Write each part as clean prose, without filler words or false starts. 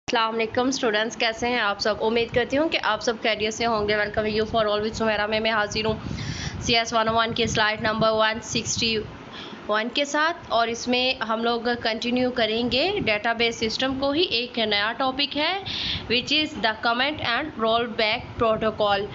अस्सलाम वालेकुम स्टूडेंट्स, कैसे हैं आप सब। उम्मीद करती हूँ कि आप सब खैरियत से होंगे। Welcome you for all with Sumera में मैं हाजिर हूँ CS 101 की स्लाइड नंबर 161 के साथ, और इसमें हम लोग कंटिन्यू करेंगे डेटाबेस सिस्टम को ही। एक नया टॉपिक है which is the comment and roll back protocol.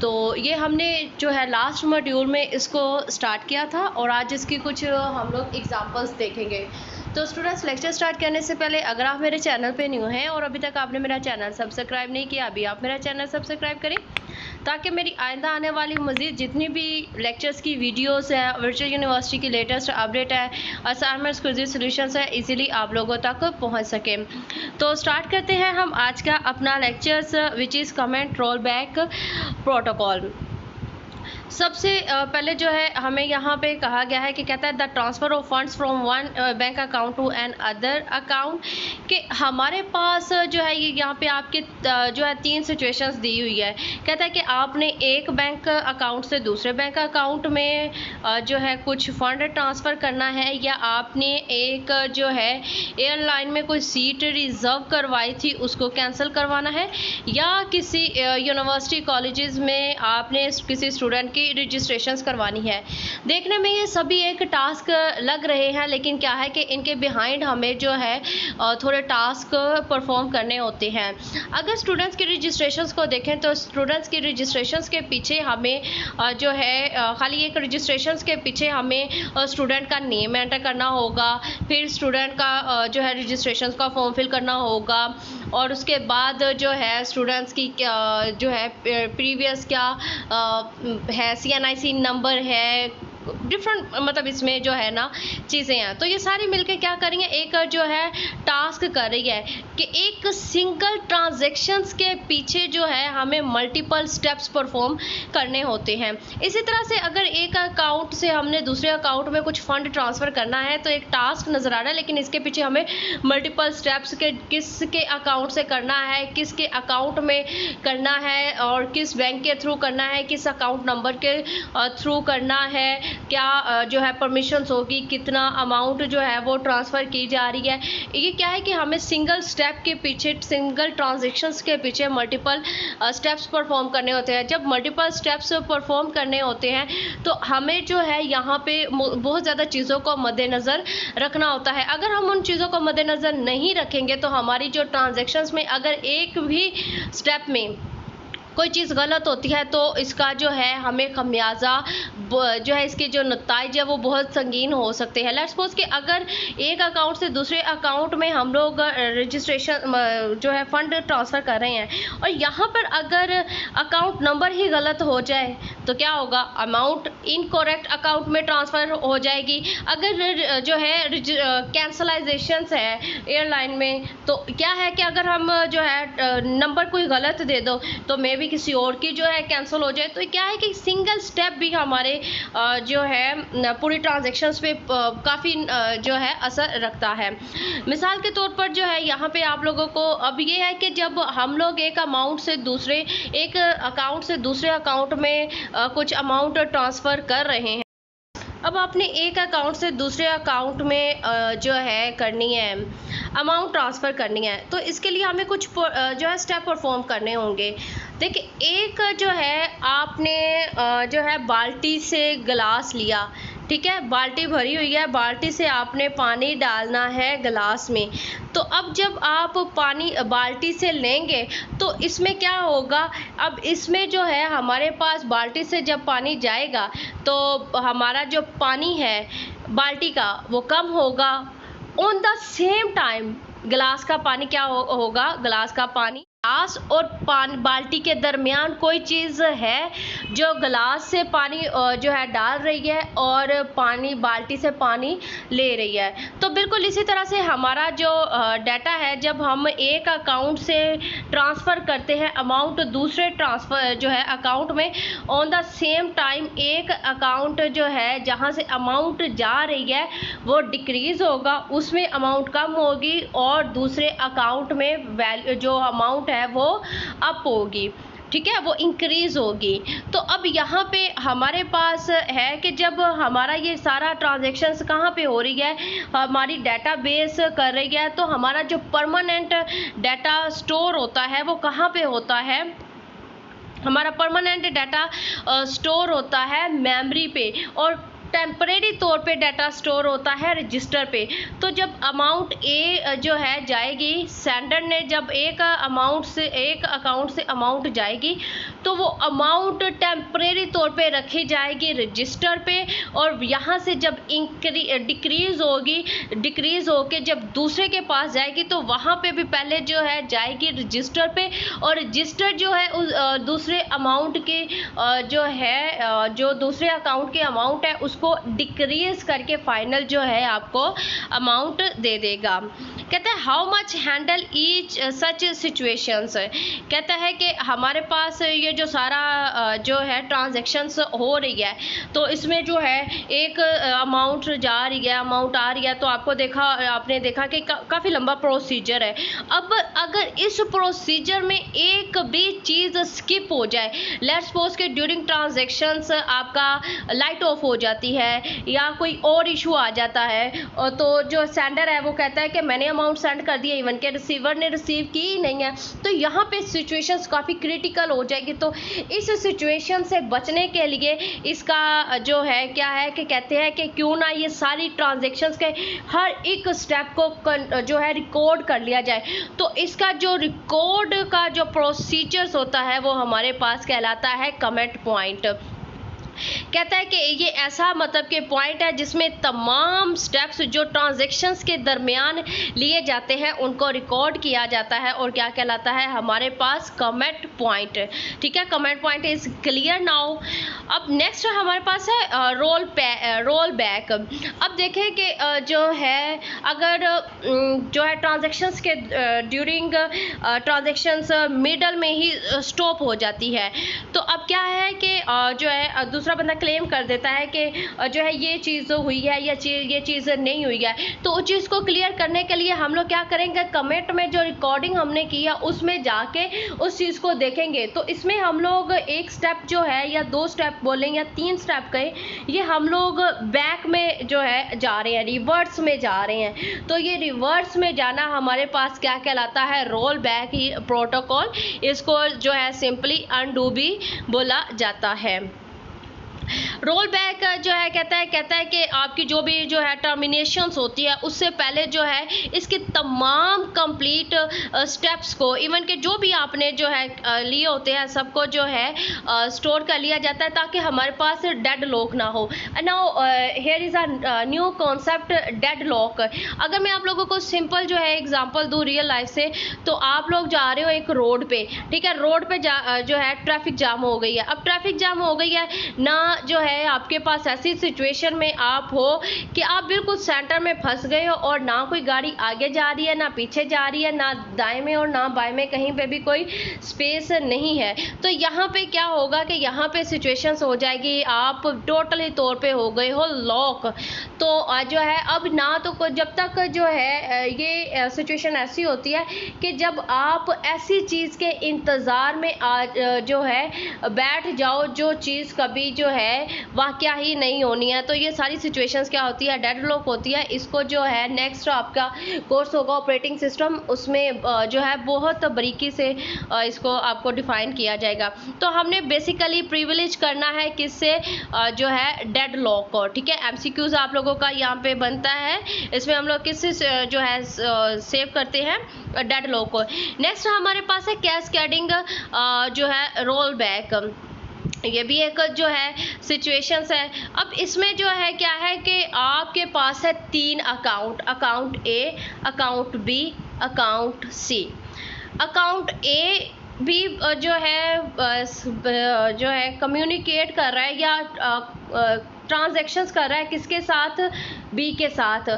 तो ये हमने जो है लास्ट मॉड्यूल में इसको स्टार्ट किया था और आज इसकी कुछ हम लोग एग्जांपल्स देखेंगे। तो स्टूडेंट्स, लेक्चर स्टार्ट करने से पहले अगर आप मेरे चैनल पे न्यू हैं और अभी तक आपने मेरा चैनल सब्सक्राइब नहीं किया, अभी आप मेरा चैनल सब्सक्राइब करें ताकि मेरी आइंदा आने वाली मज़ीद जितनी भी लेक्चर्स की वीडियोस है, वर्चुअल यूनिवर्सिटी की लेटेस्ट अपडेट है, असाइनमेंट्स, क्विज़ सॉल्यूशंस है, इजीली आप लोगों तक पहुंच सके। तो स्टार्ट करते हैं हम आज का अपना lectures which is comment roll back protocol. सबसे पहले जो है हमें यहाँ पे कहा गया है कि कहता है the transfer of funds from one bank account to another account, कि हमारे पास जो है ये यहाँ पे आपके जो है 3 सिचुएशंस दी हुई है। कहता है कि आपने एक बैंक अकाउंट से दूसरे बैंक अकाउंट में जो है कुछ फ़ंड ट्रांसफ़र करना है, या आपने एक जो है एयरलाइन में कोई सीट रिज़र्व करवाई थी उसको कैंसिल करवाना है, या किसी यूनिवर्सिटी कॉलेजेस में आपने किसी स्टूडेंट की रजिस्ट्रेशंस करवानी है। देखने में ये सभी एक टास्क लग रहे हैं, लेकिन क्या है कि इनके बिहाइंड हमें जो है थोड़े टास्क परफॉर्म करने होते हैं। अगर स्टूडेंट्स की रजिस्ट्रेशंस को देखें तो स्टूडेंट्स की रजिस्ट्रेशंस के पीछे हमें जो है खाली एक रजिस्ट्रेशंस के पीछे हमें स्टूडेंट का नेम एंटर करना होगा, फिर स्टूडेंट का जो है रजिस्ट्रेशंस का फॉर्म फिल करना होगा, और उसके बाद जो है स्टूडेंट्स की जो है प्रीवियस क्या है, CNIC नंबर है, डिफरेंट मतलब इसमें जो है ना चीज़ें हैं। तो ये सारी मिलके क्या करेंगे, एक जो है टास्क कर रही है कि एक सिंगल ट्रांजैक्शंस के पीछे जो है हमें मल्टीपल स्टेप्स परफॉर्म करने होते हैं। इसी तरह से अगर एक अकाउंट से हमने दूसरे अकाउंट में कुछ फ़ंड ट्रांसफ़र करना है तो एक टास्क नज़र आ रहा है, लेकिन इसके पीछे हमें मल्टीपल स्टेप्स के किसके अकाउंट से करना है, किसके अकाउंट में करना है, और किस बैंक के थ्रू करना है, किस अकाउंट नंबर के थ्रू करना है, क्या जो है परमिशंस होगी, कितना अमाउंट जो है वो ट्रांसफ़र की जा रही है। ये क्या है कि हमें सिंगल स्टेप के पीछे, सिंगल ट्रांजैक्शंस के पीछे मल्टीपल स्टेप्स परफॉर्म करने होते हैं। जब मल्टीपल स्टेप्स परफॉर्म करने होते हैं तो हमें जो है यहाँ पे बहुत ज़्यादा चीज़ों को मद्देनज़र रखना होता है। अगर हम उन चीज़ों को मद्देनज़र नहीं रखेंगे तो हमारी जो ट्रांजैक्शंस में अगर एक भी स्टेप में कोई चीज़ गलत होती है तो इसका जो है हमें खमियाजा जो है, इसके जो नताइज है वो बहुत संगीन हो सकते हैं। लेट्स सपोज कि अगर एक अकाउंट से दूसरे अकाउंट में हम लोग रजिस्ट्रेशन जो है फ़ंड ट्रांसफ़र कर रहे हैं, और यहाँ पर अगर अकाउंट नंबर ही गलत हो जाए तो क्या होगा, अमाउंट इनकरेक्ट अकाउंट में ट्रांसफ़र हो जाएगी। अगर जो है कैंसलाइजेशंस है एयरलाइन में, तो क्या है कि अगर हम जो है नंबर कोई गलत दे दो तो मे भी किसी और की जो है कैंसिल हो जाए। तो क्या है कि सिंगल स्टेप भी हमारे जो है पूरी ट्रांजैक्शंस पे काफ़ी जो है असर रखता है। मिसाल के तौर पर जो है यहाँ पे आप लोगों को अब ये है कि जब हम लोग एक अकाउंट से दूसरे अकाउंट में कुछ अमाउंट ट्रांसफ़र कर रहे हैं, अब आपने एक अकाउंट से दूसरे अकाउंट में जो है करनी है, अमाउंट ट्रांसफ़र करनी है, तो इसके लिए हमें कुछ जो है स्टेप परफॉर्म करने होंगे। देखिए, एक जो है आपने जो है बाल्टी से गिलास लिया, ठीक है, बाल्टी भरी हुई है, बाल्टी से आपने पानी डालना है गिलास में। तो अब जब आप पानी बाल्टी से लेंगे तो इसमें क्या होगा, अब इसमें जो है हमारे पास बाल्टी से जब पानी जाएगा तो हमारा जो पानी है बाल्टी का वो कम होगा। ऑन द सेम टाइम गिलास का पानी क्या होगा, गिलास का पानी, गिलास और बाल्टी के दरमियान कोई चीज़ है जो गिलास से पानी जो है डाल रही है और पानी बाल्टी से पानी ले रही है। तो बिल्कुल इसी तरह से हमारा जो डाटा है, जब हम एक अकाउंट से ट्रांसफ़र करते हैं अमाउंट दूसरे ट्रांसफ़र जो है अकाउंट में, ऑन द सेम टाइम एक अकाउंट जो है जहाँ से अमाउंट जा रही है वो डिक्रीज़ होगा, उसमें अमाउंट कम होगी, और दूसरे अकाउंट में वैल्यू जो अमाउंट है वो अप होगी। ठीक है, वो इंक्रीज़ होगी। तो अब यहाँ पे हमारे पास है कि जब हमारा ये सारा ट्रांजैक्शंस कहाँ पे हो रही है, हमारी डेटाबेस कर रही है, तो हमारा जो परमानेंट डाटा स्टोर होता है वो कहाँ पे होता है, हमारा परमानेंट डाटा स्टोर होता है मेमोरी पे, और टेम्परेरी तौर पे डाटा स्टोर होता है रजिस्टर पे। तो जब अमाउंट ए जो है जाएगी, सेंडर ने जब एक अकाउंट से अमाउंट जाएगी, तो वो अमाउंट टेम्परेरी तौर पे रखी जाएगी रजिस्टर पे, और यहाँ से जब डिक्रीज़ होके जब दूसरे के पास जाएगी, तो वहाँ पे भी पहले जो है जाएगी रजिस्टर पे, और रजिस्टर जो है उस दूसरे अमाउंट के जो दूसरे अकाउंट के अमाउंट है उसको डिक्रीज करके फाइनल जो है आपको अमाउंट दे देगा। कहते हैं how much handle each such situations, कहता है कि हमारे पास ये जो सारा जो है ट्रांजैक्शंस हो रही है, तो इसमें जो है एक अमाउंट जा रही है, अमाउंट आ रही है, तो आपने देखा कि काफ़ी लंबा प्रोसीजर है। अब अगर इस प्रोसीजर में एक भी चीज़ स्किप हो जाए, लेट्स सपोज के ड्यूरिंग ट्रांजैक्शंस आपका लाइट ऑफ हो जाती है या कोई और इशू आ जाता है, तो जो सेंडर है वो कहता है कि मैंने अमाउंट सेंड कर दिया, इवन के रिसीवर ने रिसीव की ही नहीं है, तो यहाँ पे सिचुएशंस काफ़ी क्रिटिकल हो जाएगी। तो इस सिचुएशन से बचने के लिए इसका जो है क्या है कि कहते हैं कि क्यों ना ये सारी ट्रांजैक्शंस के हर एक स्टेप को जो है रिकॉर्ड कर लिया जाए। तो इसका जो रिकॉर्ड का जो प्रोसीजर्स होता है वो हमारे पास कहलाता है कमेंट पॉइंट। कहता है कि ये ऐसा मतलब कि पॉइंट है जिसमें तमाम स्टेप्स जो ट्रांजैक्शंस के दरमियान लिए जाते हैं उनको रिकॉर्ड किया जाता है, और क्या कहलाता है हमारे पास कमेंट पॉइंट। ठीक है, comment point is clear now. अब नेक्स्ट हमारे पास है रोल बैक। अब देखें कि जो है अगर जो है ट्रांजैक्शंस के ड्यूरिंग ट्रांजैक्शंस मिडल में ही स्टॉप हो जाती है, तो अब क्या है कि जो है दूसरा बंदा क्लेम कर देता है कि जो है ये चीज़ हुई है या ये चीज़ नहीं हुई है, तो उस चीज़ को क्लियर करने के लिए हम लोग क्या करेंगे, कमेंट में जो रिकॉर्डिंग हमने की है उसमें जाके उस चीज़ को देखेंगे। तो इसमें हम लोग एक स्टेप जो है या 2 स्टेप बोलें या 3 स्टेप कहें, ये हम लोग बैक में जो है जा रहे हैं, रिवर्स में जा रहे हैं। तो ये रिवर्स में जाना हमारे पास क्या कहलाता है, रोल बैक ही प्रोटोकॉल। इसको जो है सिंपली अनडू भी बोला जाता है। रोल बैक जो है कहता है कि आपकी जो भी जो है टर्मिनेशंस होती है उससे पहले जो है इसके तमाम कंप्लीट स्टेप्स को, इवन के जो भी आपने जो है लिए होते हैं सबको जो है स्टोर कर लिया जाता है ताकि हमारे पास डेड लॉक ना हो। Now here is a new concept dead lock. अगर मैं आप लोगों को सिंपल जो है एग्जांपल दूँ रियल लाइफ से, तो आप लोग जा रहे हो एक रोड पे, ठीक है, रोड पे जो है ट्रैफिक जाम हो गई है। अब ट्रैफिक जाम हो गई है ना, जो है आपके पास ऐसी सिचुएशन में आप हो कि आप बिल्कुल सेंटर में फंस गए हो और ना कोई गाड़ी आगे जा रही है ना पीछे जा रही है, ना दाएं में और ना बाएं में कहीं पे भी कोई स्पेस नहीं है। तो यहाँ पे क्या होगा कि यहाँ पे सिचुएशंस हो जाएगी, आप टोटली तौर पे हो गए हो लॉक। तो जो है अब ना तो जब तक जो है ये सिचुएशन ऐसी होती है कि जब आप ऐसी चीज़ के इंतज़ार में जो है बैठ जाओ जो चीज़ कभी जो है वाकया ही नहीं होनी है। तो ये सारी सिचुएशंस क्या होती है, डेड लॉक होती है। इसको जो है नेक्स्ट आपका कोर्स होगा ऑपरेटिंग सिस्टम, उसमें जो है बहुत बारीकी से इसको आपको डिफाइन किया जाएगा। तो हमने बेसिकली प्रिविलेज करना है किससे, जो है डेड लॉक को। ठीक है, एमसीक्यूज आप लोगों का यहाँ पे बनता है, इसमें हम लोग किससे जो है सेव करते हैं, डेड लॉक को। नेक्स्ट हमारे पास है कैस्केडिंग जो है रोल बैक। ये भी एक जो है सिचुएशंस है। अब इसमें जो है क्या है कि आपके पास है 3 account, account A, account B, account C. Account A भी जो है कम्युनिकेट कर रहा है या ट्रांजैक्शंस कर रहा है किसके साथ, बी के साथ।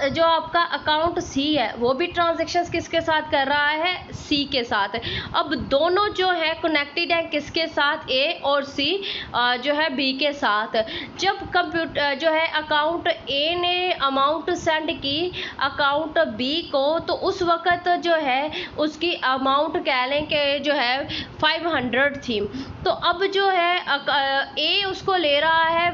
जो आपका अकाउंट सी है वो भी ट्रांजेक्शन्स किसके साथ कर रहा है, सी के साथ। अब दोनों जो है कनेक्टेड है किसके साथ, ए और सी जो है बी के साथ। जब कंप्यूटर जो है अकाउंट ए ने अमाउंट सेंड की अकाउंट बी को, तो उस वक्त जो है उसकी अमाउंट कह लें कि जो है 500 थी। तो अब जो है ए उसको ले रहा है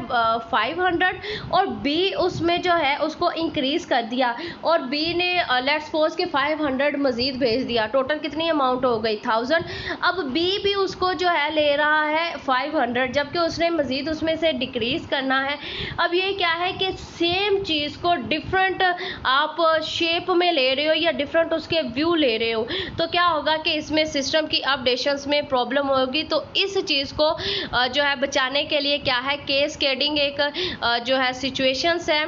500 और बी उसमें जो है उसको इंक्रीज़ कर दिया, और बी ने लेट्स सपोज कि 500 मज़ीद भेज दिया। टोटल कितनी अमाउंट हो गई, 1000। अब बी भी उसको जो है ले रहा है 500, जबकि उसने मज़ीद उसमें से डिक्रीज़ करना है। अब ये क्या है कि सेम चीज़ को डिफरेंट आप शेप में ले रहे हो या डिफरेंट उसके व्यू ले रहे हो, तो क्या होगा कि इसमें सिस्टम की अपडेशंस में प्रॉब्लम होगी। तो इस चीज़ को जो है बचाने के लिए क्या है, कैस्केडिंग एक जो है सिचुएशंस है,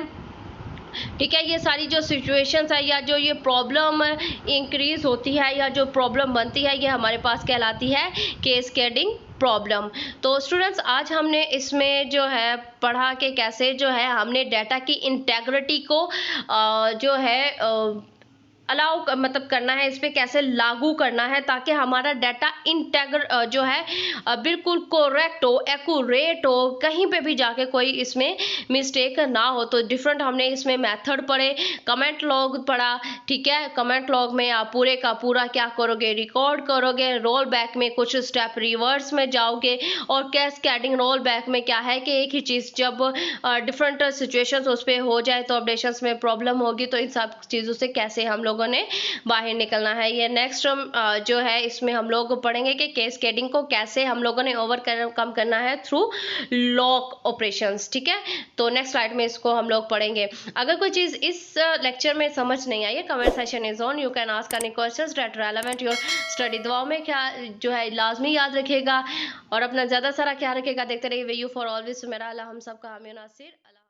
ठीक है। ये सारी जो सिचुएशंस है या जो ये प्रॉब्लम इंक्रीज होती है या जो प्रॉब्लम बनती है, ये हमारे पास कहलाती है कैस्केडिंग प्रॉब्लम। तो स्टूडेंट्स आज हमने इसमें जो है पढ़ा कि कैसे जो है हमने डाटा की इंटेग्रिटी को जो है अलाउ मतलब करना है, इस पर कैसे लागू करना है ताकि हमारा डाटा इंटेग्र जो है बिल्कुल करेक्ट हो, एक्यूरेट हो, कहीं पे भी जाके कोई इसमें मिस्टेक ना हो। तो डिफरेंट हमने इसमें मेथड पढ़े, कमेंट लॉग पढ़ा, ठीक है। कमेंट लॉग में आप पूरे का पूरा क्या करोगे, रिकॉर्ड करोगे, रोल बैक में कुछ स्टेप रिवर्स में जाओगे, और कैस्केडिंग रोल बैक में क्या है कि एक ही चीज़ जब डिफरेंट सिचुएशंस उस पर हो जाए तो अपडेशंस में प्रॉब्लम होगी, तो इन सब चीज़ों से कैसे हम लोगों ने बाहर निकलना है। ये नेक्स्ट जो है इसमें हम लोग पढ़ेंगे कि कैस्केडिंग को कैसे हम लोगों ने ओवरकम करना है थ्रू लॉक ऑपरेशंस, ठीक है। तो नेक्स्ट स्लाइड में इसको हम लोग पढ़ेंगे। अगर कोई चीज़ इस लेक्चर में समझ नहीं आई है, comment session is on, you can ask any questions that relevant your study. दुआओं में क्या जो है लाजमी याद रखिएगा और अपना ज़्यादा सारा ख्याल रखिएगा। देखते रहिए वे यू फॉर ऑलवेज। मेरा अल्लाह हम सबका हामी नासिर।